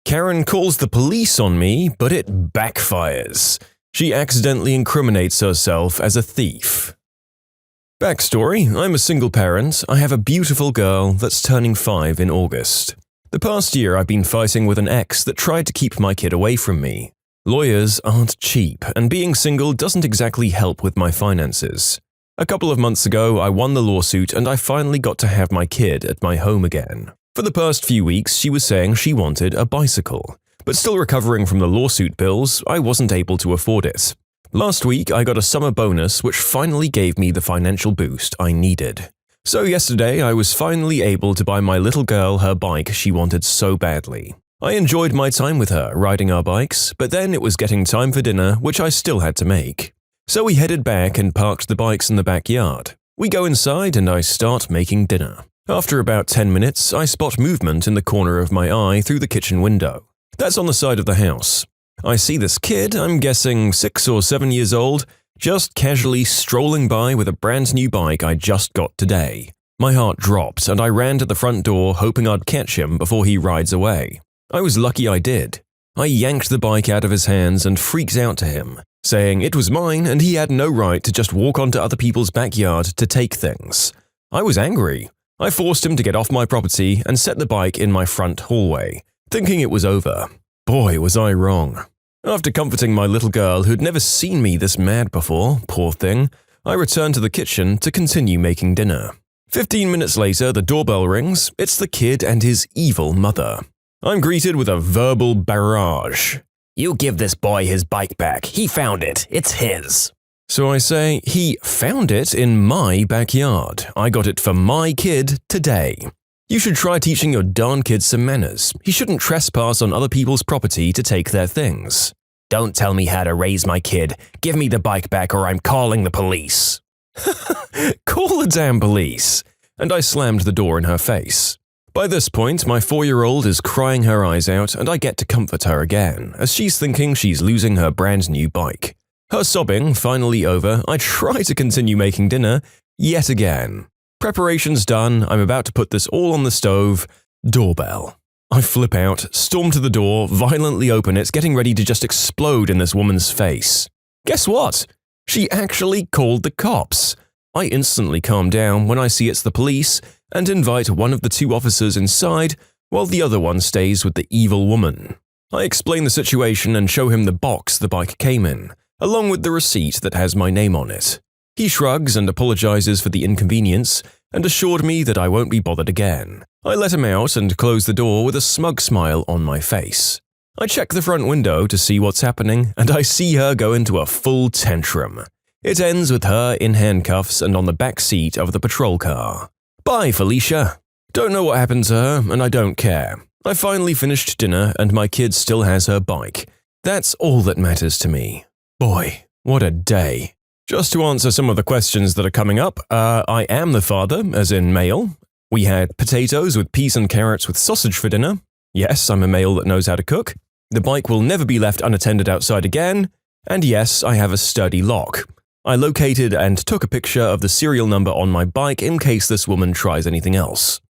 Karen calls the police on me, but it backfires. She accidentally incriminates herself as a thief. Backstory: I'm a single parent. I have a beautiful girl that's turning 5 in August. The past year I've been fighting with an ex that tried to keep my kid away from me. Lawyers aren't cheap, and being single doesn't exactly help with my finances. A couple of months ago, I won the lawsuit and I finally got to have my kid at my home again. For the past few weeks, she was saying she wanted a bicycle. But still recovering from the lawsuit bills, I wasn't able to afford it. Last week, I got a summer bonus which finally gave me the financial boost I needed. So yesterday, I was finally able to buy my little girl her bike she wanted so badly. I enjoyed my time with her, riding our bikes, but then it was getting time for dinner, which I still had to make. So we headed back and parked the bikes in the backyard. We go inside and I start making dinner. After about 10 minutes, I spot movement in the corner of my eye through the kitchen window. That's on the side of the house. I see this kid, I'm guessing 6 or 7 years old, just casually strolling by with a brand new bike I just got today. My heart dropped and I ran to the front door hoping I'd catch him before he rides away. I was lucky I did. I yanked the bike out of his hands and freaked out to him, saying it was mine and he had no right to just walk onto other people's backyard to take things. I was angry. I forced him to get off my property and set the bike in my front hallway, thinking it was over. Boy, was I wrong. After comforting my little girl who'd never seen me this mad before, poor thing, I returned to the kitchen to continue making dinner. 15 minutes later, the doorbell rings. It's the kid and his evil mother. I'm greeted with a verbal barrage. You give this boy his bike back. He found it. It's his. So I say, he found it in my backyard. I got it for my kid today. You should try teaching your darn kid some manners. He shouldn't trespass on other people's property to take their things. Don't tell me how to raise my kid. Give me the bike back or I'm calling the police. Call the damn police. And I slammed the door in her face. By this point, my 4-year-old is crying her eyes out and I get to comfort her again, as she's thinking she's losing her brand new bike. Her sobbing finally over, I try to continue making dinner yet again. Preparations done, I'm about to put this all on the stove. Doorbell. I flip out, storm to the door, violently open it, getting ready to just explode in this woman's face. Guess what? She actually called the cops. I instantly calm down when I see it's the police and invite one of the 2 officers inside while the other one stays with the evil woman. I explain the situation and show him the box the bike came in, along with the receipt that has my name on it. He shrugs and apologizes for the inconvenience and assured me that I won't be bothered again. I let him out and close the door with a smug smile on my face. I check the front window to see what's happening and I see her go into a full tantrum. It ends with her in handcuffs and on the back seat of the patrol car. Bye, Felicia. Don't know what happened to her and I don't care. I finally finished dinner and my kid still has her bike. That's all that matters to me. Boy, what a day. Just to answer some of the questions that are coming up, I am the father, as in male. We had potatoes with peas and carrots with sausage for dinner. Yes, I'm a male that knows how to cook. The bike will never be left unattended outside again. And yes, I have a sturdy lock. I located and took a picture of the serial number on my bike in case this woman tries anything else.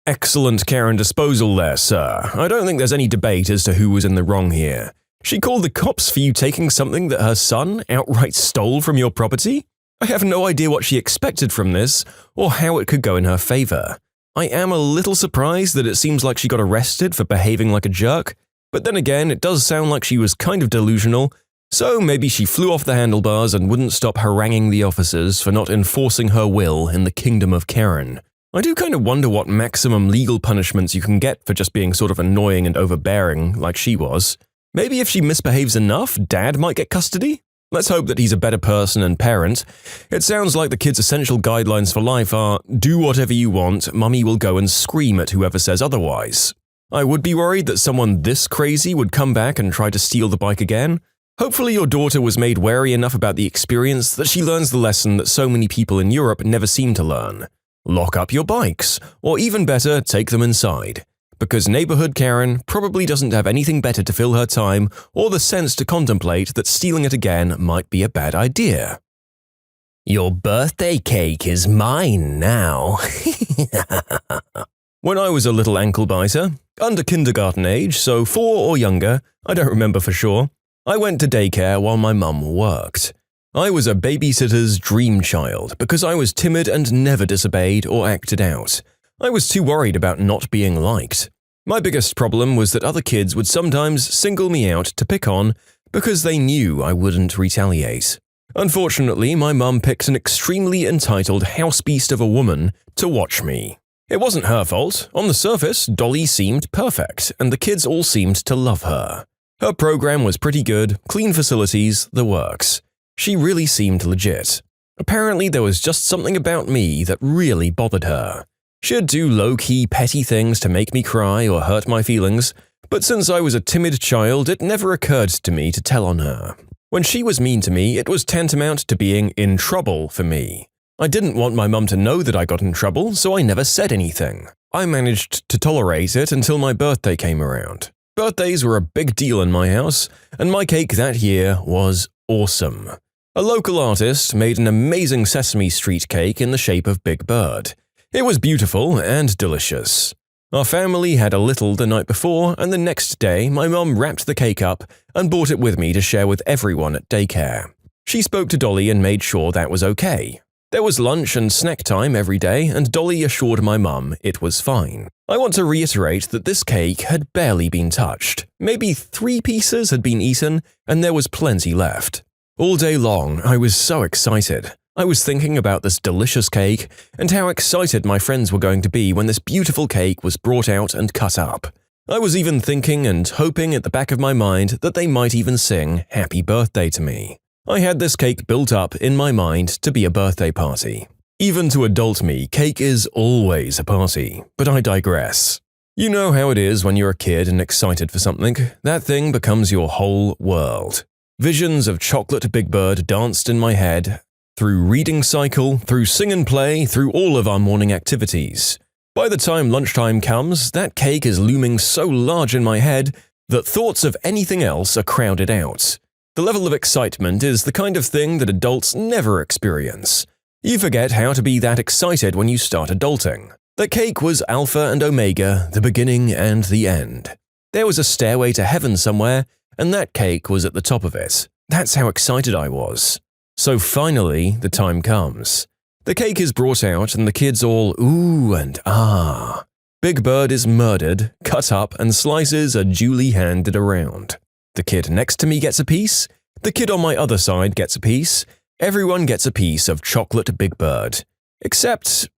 Excellent care and disposal there, sir. I don't think there's any debate as to who was in the wrong here. She called the cops for you taking something that her son outright stole from your property? I have no idea what she expected from this, or how it could go in her favor. I am a little surprised that it seems like she got arrested for behaving like a jerk, but then again, it does sound like she was kind of delusional, so maybe she flew off the handlebars and wouldn't stop haranguing the officers for not enforcing her will in the kingdom of Karen. I do kind of wonder what maximum legal punishments you can get for just being sort of annoying and overbearing like she was. Maybe if she misbehaves enough, Dad might get custody? Let's hope that he's a better person and parent. It sounds like the kid's essential guidelines for life are, do whatever you want, Mummy will go and scream at whoever says otherwise. I would be worried that someone this crazy would come back and try to steal the bike again. Hopefully your daughter was made wary enough about the experience that she learns the lesson that so many people in Europe never seem to learn. Lock up your bikes, or even better, take them inside. Because neighborhood Karen probably doesn't have anything better to fill her time or the sense to contemplate that stealing it again might be a bad idea. Your birthday cake is mine now. When I was a little ankle biter, Under kindergarten age, so 4 or younger, I don't remember for sure, I went to daycare while my mum worked. I was a babysitter's dream child because I was timid and never disobeyed or acted out. I was too worried about not being liked. My biggest problem was that other kids would sometimes single me out to pick on because they knew I wouldn't retaliate. Unfortunately, my mum picked an extremely entitled housebeast of a woman to watch me. It wasn't her fault. On the surface, Dolly seemed perfect, and the kids all seemed to love her. Her program was pretty good, clean facilities, the works. She really seemed legit. Apparently, there was just something about me that really bothered her. She'd do low-key petty things to make me cry or hurt my feelings, but since I was a timid child, it never occurred to me to tell on her. When she was mean to me, it was tantamount to being in trouble for me. I didn't want my mum to know that I got in trouble, so I never said anything. I managed to tolerate it until my birthday came around. Birthdays were a big deal in my house, and my cake that year was awesome. A local artist made an amazing Sesame Street cake in the shape of Big Bird. It was beautiful and delicious. Our family had a little the night before, and the next day my mum wrapped the cake up and brought it with me to share with everyone at daycare. She spoke to Dolly and made sure that was okay. There was lunch and snack time every day, and Dolly assured my mum it was fine. I want to reiterate that this cake had barely been touched. Maybe 3 pieces had been eaten, and there was plenty left. All day long, I was so excited. I was thinking about this delicious cake and how excited my friends were going to be when this beautiful cake was brought out and cut up. I was even thinking and hoping at the back of my mind that they might even sing happy birthday to me. I had this cake built up in my mind to be a birthday party. Even to adult me, cake is always a party, but I digress. You know how it is when you're a kid and excited for something, that thing becomes your whole world. Visions of chocolate Big Bird danced in my head, through reading cycle, through sing and play, through all of our morning activities. By the time lunchtime comes, that cake is looming so large in my head that thoughts of anything else are crowded out. The level of excitement is the kind of thing that adults never experience. You forget how to be that excited when you start adulting. The cake was alpha and omega, the beginning and the end. There was a stairway to heaven somewhere, and that cake was at the top of it. That's how excited I was. So finally, the time comes. The cake is brought out and the kids all ooh and ah. Big Bird is murdered, cut up, and slices are duly handed around. The kid next to me gets a piece. The kid on my other side gets a piece. Everyone gets a piece of chocolate Big Bird. Except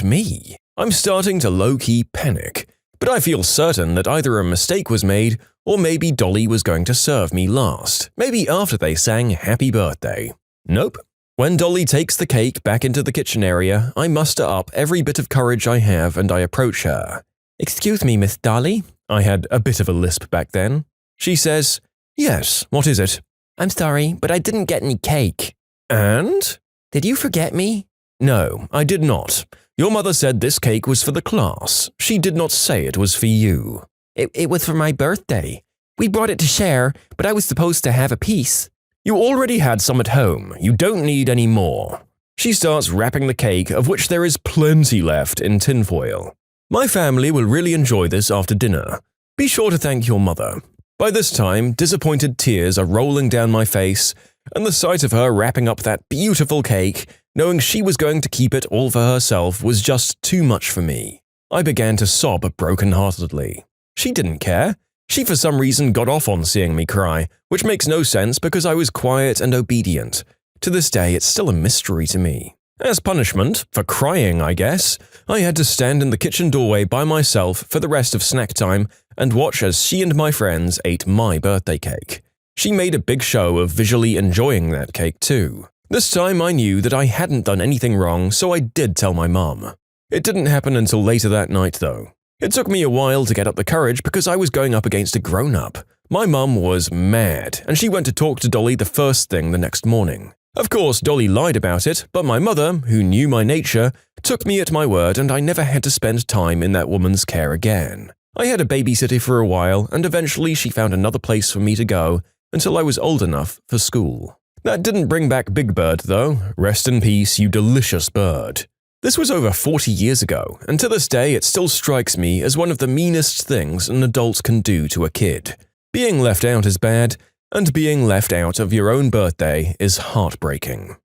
me. I'm starting to low-key panic, but I feel certain that either a mistake was made or maybe Dolly was going to serve me last, maybe after they sang Happy Birthday. Nope. When Dolly takes the cake back into the kitchen area, I muster up every bit of courage I have and I approach her. "Excuse me, Miss Dolly." I had a bit of a lisp back then. She says, "Yes, what is it?" "I'm sorry, but I didn't get any cake." "And?" "Did you forget me?" "No, I did not. Your mother said this cake was for the class. She did not say it was for you." It was for my birthday. We brought it to share, but I was supposed to have a piece." "You already had some at home. You don't need any more." She starts wrapping the cake, of which there is plenty left, in tinfoil. "My family will really enjoy this after dinner. Be sure to thank your mother." By this time, disappointed tears are rolling down my face, and the sight of her wrapping up that beautiful cake, knowing she was going to keep it all for herself, was just too much for me. I began to sob broken-heartedly. She didn't care. She for some reason got off on seeing me cry, which makes no sense because I was quiet and obedient. To this day, it's still a mystery to me. As punishment, for crying I guess, I had to stand in the kitchen doorway by myself for the rest of snack time and watch as she and my friends ate my birthday cake. She made a big show of visually enjoying that cake too. This time I knew that I hadn't done anything wrong, so I did tell my mum. It didn't happen until later that night though. It took me a while to get up the courage because I was going up against a grown-up. My mum was mad, and she went to talk to Dolly the first thing the next morning. Of course, Dolly lied about it, but my mother, who knew my nature, took me at my word and I never had to spend time in that woman's care again. I had a babysitter for a while, and eventually she found another place for me to go until I was old enough for school. That didn't bring back Big Bird, though. Rest in peace, you delicious bird. This was over 40 years ago, and to this day it still strikes me as one of the meanest things an adult can do to a kid. Being left out is bad, and being left out of your own birthday is heartbreaking.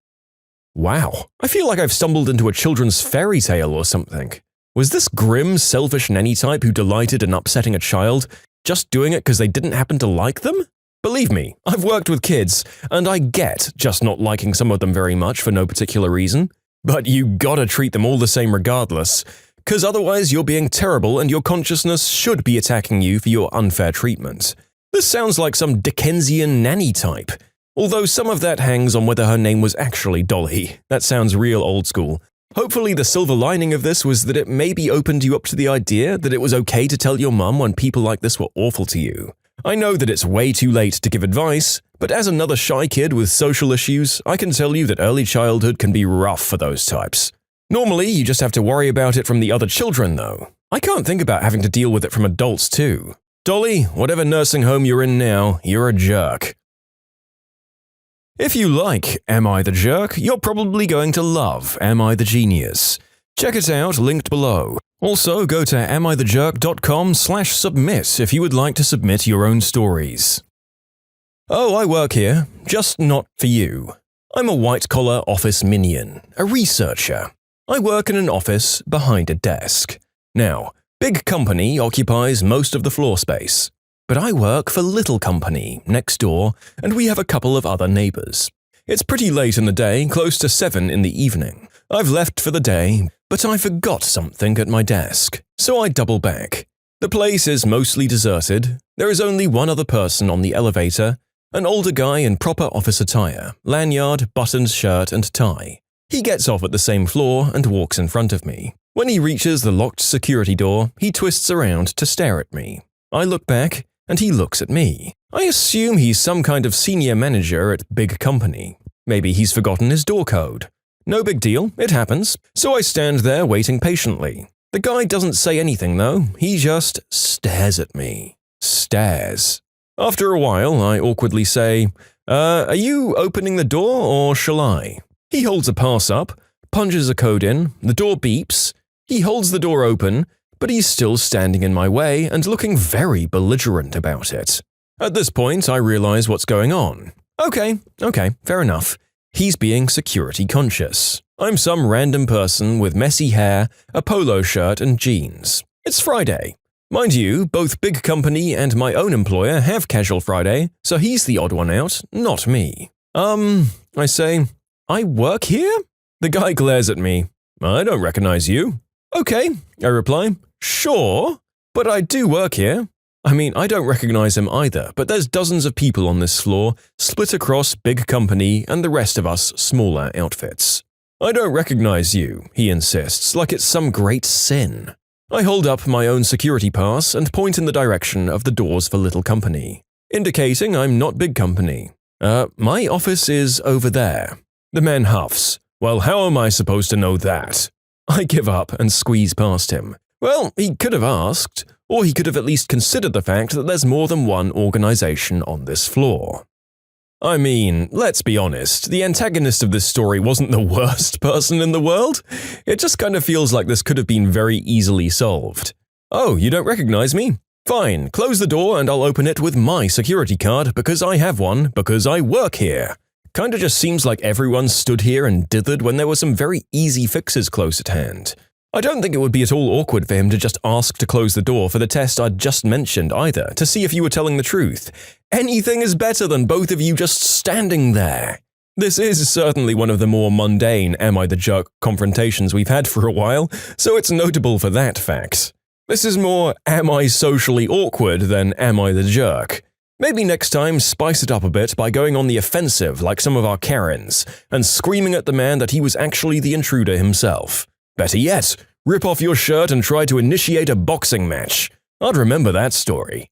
Wow, I feel like I've stumbled into a children's fairy tale or something. Was this grim, selfish nanny type who delighted in upsetting a child just doing it because they didn't happen to like them? Believe me, I've worked with kids, and I get just not liking some of them very much for no particular reason. But you gotta treat them all the same regardless, cause otherwise you're being terrible and your consciousness should be attacking you for your unfair treatment. This sounds like some Dickensian nanny type, although some of that hangs on whether her name was actually Dolly. That sounds real old school. Hopefully the silver lining of this was that it maybe opened you up to the idea that it was okay to tell your mum when people like this were awful to you. I know that it's way too late to give advice, but as another shy kid with social issues, I can tell you that early childhood can be rough for those types. Normally, you just have to worry about it from the other children, though. I can't think about having to deal with it from adults, too. Dolly, whatever nursing home you're in now, you're a jerk. If you like Am I the Jerk, you're probably going to love Am I the Genius. Check it out, linked below. Also, go to amithejerk.com/submit if you would like to submit your own stories. Oh, I work here, just not for you. I'm a white-collar office minion, a researcher. I work in an office behind a desk. Now, big company occupies most of the floor space, but I work for little company next door, and we have a couple of other neighbors. It's pretty late in the day, close to 7 in the evening. I've left for the day, but I forgot something at my desk, so I double back. The place is mostly deserted. There is only one other person on the elevator, an older guy in proper office attire, lanyard, buttoned shirt and tie. He gets off at the same floor and walks in front of me. When he reaches the locked security door, he twists around to stare at me. I look back, and he looks at me. I assume he's some kind of senior manager at big company. Maybe he's forgotten his door code. No big deal, it happens. So I stand there waiting patiently. The guy doesn't say anything though, he just stares at me. Stares. After a while, I awkwardly say, are you opening the door or shall I? He holds a pass up, punches a code in, the door beeps. He holds the door open, but he's still standing in my way and looking very belligerent about it. At this point, I realize what's going on. Okay, fair enough. He's being security conscious. I'm some random person with messy hair, a polo shirt and jeans. It's Friday. Mind you, both big company and my own employer have casual Friday, so he's the odd one out, not me. I say, I work here? The guy glares at me. I don't recognize you. Okay, I reply. Sure, but I do work here. I mean, I don't recognize him either, but there's dozens of people on this floor, split across big company and the rest of us smaller outfits. I don't recognize you, he insists, like it's some great sin. I hold up my own security pass and point in the direction of the doors for little company, indicating I'm not big company. My office is over there. The man huffs. Well, how am I supposed to know that? I give up and squeeze past him. Well, he could have asked, or he could have at least considered the fact that there's more than one organization on this floor. I mean, let's be honest, the antagonist of this story wasn't the worst person in the world. It just kind of feels like this could have been very easily solved. Oh, you don't recognize me? Fine, close the door and I'll open it with my security card because I have one, because I work here. Kinda just seems like everyone stood here and dithered when there were some very easy fixes close at hand. I don't think it would be at all awkward for him to just ask to close the door for the test I'd just mentioned either, to see if you were telling the truth. Anything is better than both of you just standing there. This is certainly one of the more mundane Am I the Jerk confrontations we've had for a while, so it's notable for that fact. This is more Am I socially awkward than Am I the Jerk. Maybe next time spice it up a bit by going on the offensive like some of our Karens, and screaming at the man that he was actually the intruder himself. Better yet, rip off your shirt and try to initiate a boxing match. I'd remember that story.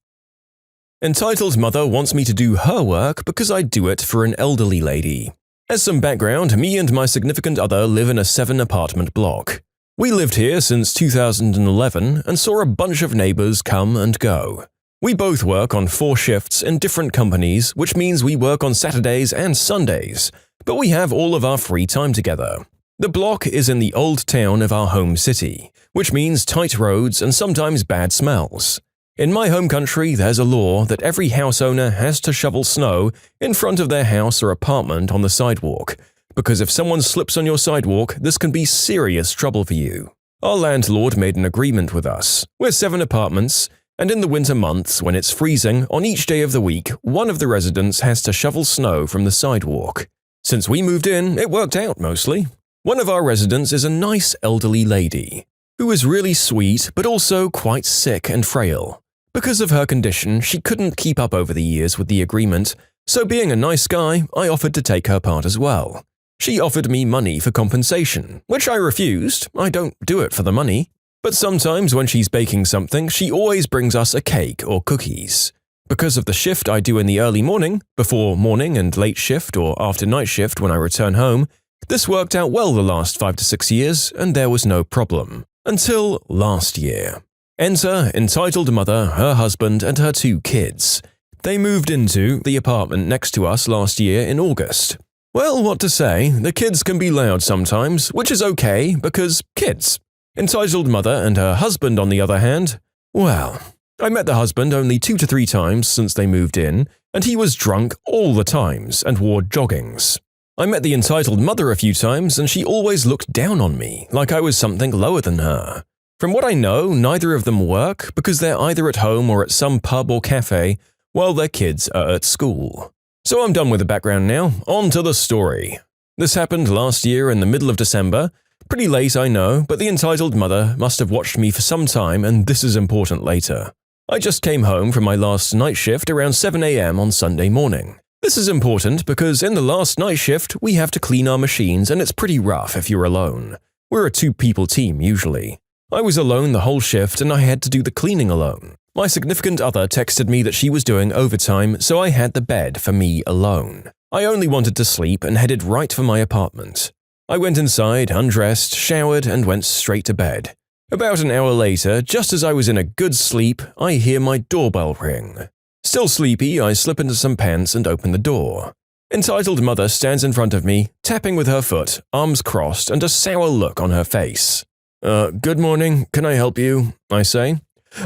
Entitled mother wants me to do her work because I do it for an elderly lady. As some background, me and my significant other live in a 7-apartment block. We lived here since 2011 and saw a bunch of neighbors come and go. We both work on 4 shifts in different companies, which means we work on Saturdays and Sundays, but we have all of our free time together. The block is in the old town of our home city, which means tight roads and sometimes bad smells. In my home country, there's a law that every house owner has to shovel snow in front of their house or apartment on the sidewalk, because if someone slips on your sidewalk, this can be serious trouble for you. Our landlord made an agreement with us. We're 7 apartments, and in the winter months, when it's freezing, on each day of the week, one of the residents has to shovel snow from the sidewalk. Since we moved in, it worked out mostly. One of our residents is a nice elderly lady, who is really sweet but also quite sick and frail. Because of her condition, she couldn't keep up over the years with the agreement, so being a nice guy, I offered to take her part as well. She offered me money for compensation, which I refused. I don't do it for the money. But sometimes when she's baking something, she always brings us a cake or cookies. Because of the shift I do in the early morning, before morning and late shift or after night shift when I return home, this worked out well the last 5 to 6 years, and there was no problem. Until last year. Enter entitled mother, her husband, and her 2 kids. They moved into the apartment next to us last year in August. Well, what to say, the kids can be loud sometimes, which is okay, because kids. Entitled mother and her husband, on the other hand, well, I met the husband only 2 to 3 times since they moved in, and he was drunk all the times and wore joggings. I met the entitled mother a few times, and she always looked down on me, like I was something lower than her. From what I know, neither of them work because they're either at home or at some pub or cafe while their kids are at school. So I'm done with the background now, on to the story. This happened last year in the middle of December. Pretty late, I know, but the entitled mother must have watched me for some time, and this is important later. I just came home from my last night shift around 7 a.m. on Sunday morning. This is important because in the last night shift, we have to clean our machines, and it's pretty rough if you're alone. We're a 2-people team usually. I was alone the whole shift, and I had to do the cleaning alone. My significant other texted me that she was doing overtime, so I had the bed for me alone. I only wanted to sleep and headed right for my apartment. I went inside, undressed, showered, and went straight to bed. About an hour later, just as I was in a good sleep, I hear my doorbell ring. Still sleepy, I slip into some pants and open the door. Entitled mother stands in front of me, tapping with her foot, arms crossed, and a sour look on her face. Good morning, can I help you? I say.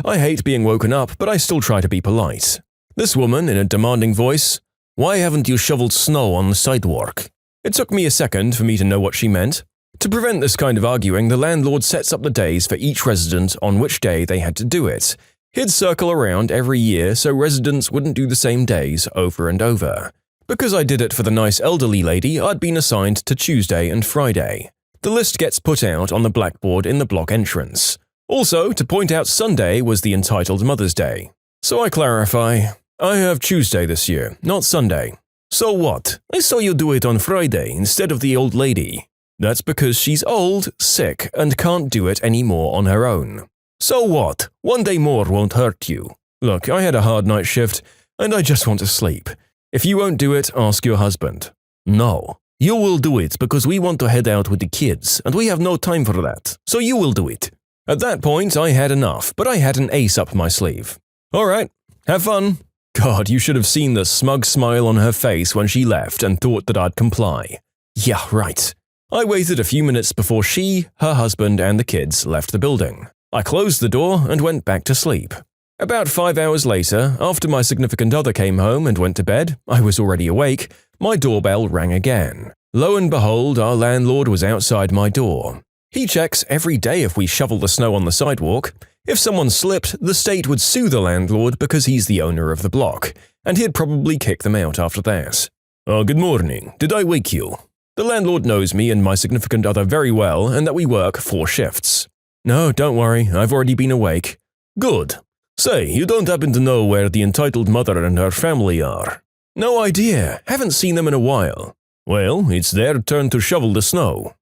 I hate being woken up, but I still try to be polite. This woman, in a demanding voice, "Why haven't you shoveled snow on the sidewalk?" It took me a second for me to know what she meant. To prevent this kind of arguing, the landlord sets up the days for each resident on which day they had to do it. He'd circle around every year so residents wouldn't do the same days over and over. Because I did it for the nice elderly lady, I'd been assigned to Tuesday and Friday. The list gets put out on the blackboard in the block entrance. Also, to point out Sunday was the entitled Mother's Day. So I clarify, I have Tuesday this year, not Sunday. So what? I saw you do it on Friday instead of the old lady. That's because she's old, sick, and can't do it anymore on her own. So what? One day more won't hurt you. Look, I had a hard night shift, and I just want to sleep. If you won't do it, ask your husband. No. You will do it because we want to head out with the kids, and we have no time for that, so you will do it. At that point, I had enough, but I had an ace up my sleeve. All right, have fun. God, you should have seen the smug smile on her face when she left and thought that I'd comply. Yeah, right. I waited a few minutes before she, her husband, and the kids left the building. I closed the door and went back to sleep. About 5 hours later, after my significant other came home and went to bed, I was already awake, my doorbell rang again. Lo and behold, our landlord was outside my door. He checks every day if we shovel the snow on the sidewalk. If someone slipped, the state would sue the landlord because he's the owner of the block, and he'd probably kick them out after that. Good morning. Did I wake you? The landlord knows me and my significant other very well and that we work 4 shifts. No, don't worry, I've already been awake. Good. Say, you don't happen to know where the entitled mother and her family are? No idea. Haven't seen them in a while. Well, it's their turn to shovel the snow.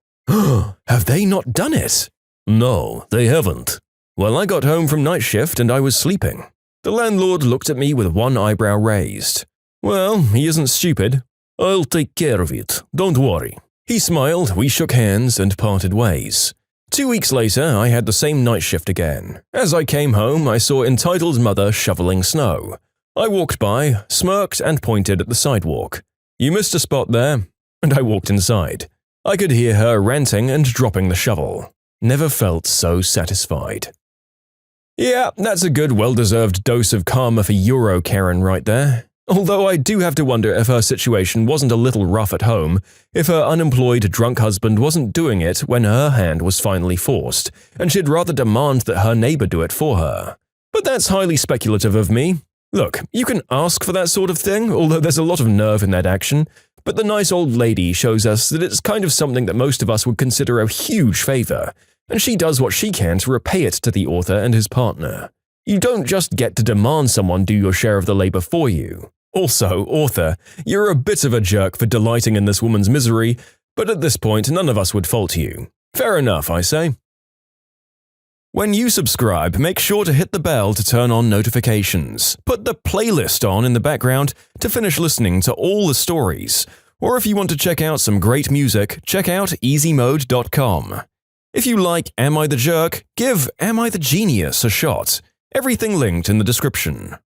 Have they not done it? No, they haven't. Well, I got home from night shift and I was sleeping. The landlord looked at me with one eyebrow raised. Well, he isn't stupid. I'll take care of it. Don't worry. He smiled, we shook hands, and parted ways. 2 weeks later, I had the same night shift again. As I came home, I saw entitled mother shoveling snow. I walked by, smirked, and pointed at the sidewalk. You missed a spot there. And I walked inside. I could hear her ranting and dropping the shovel. Never felt so satisfied. Yeah, that's a good, well-deserved dose of karma for Euro Karen right there. Although I do have to wonder if her situation wasn't a little rough at home, if her unemployed drunk husband wasn't doing it when her hand was finally forced, and she'd rather demand that her neighbor do it for her. But that's highly speculative of me. Look, you can ask for that sort of thing, although there's a lot of nerve in that action, but the nice old lady shows us that it's kind of something that most of us would consider a huge favor, and she does what she can to repay it to the author and his partner. You don't just get to demand someone do your share of the labor for you. Also, author, you're a bit of a jerk for delighting in this woman's misery, but at this point none of us would fault you. Fair enough, I say. When you subscribe, make sure to hit the bell to turn on notifications. Put the playlist on in the background to finish listening to all the stories. Or if you want to check out some great music, check out easymode.com. If you like Am I the Jerk, give Am I the Genius a shot. Everything linked in the description.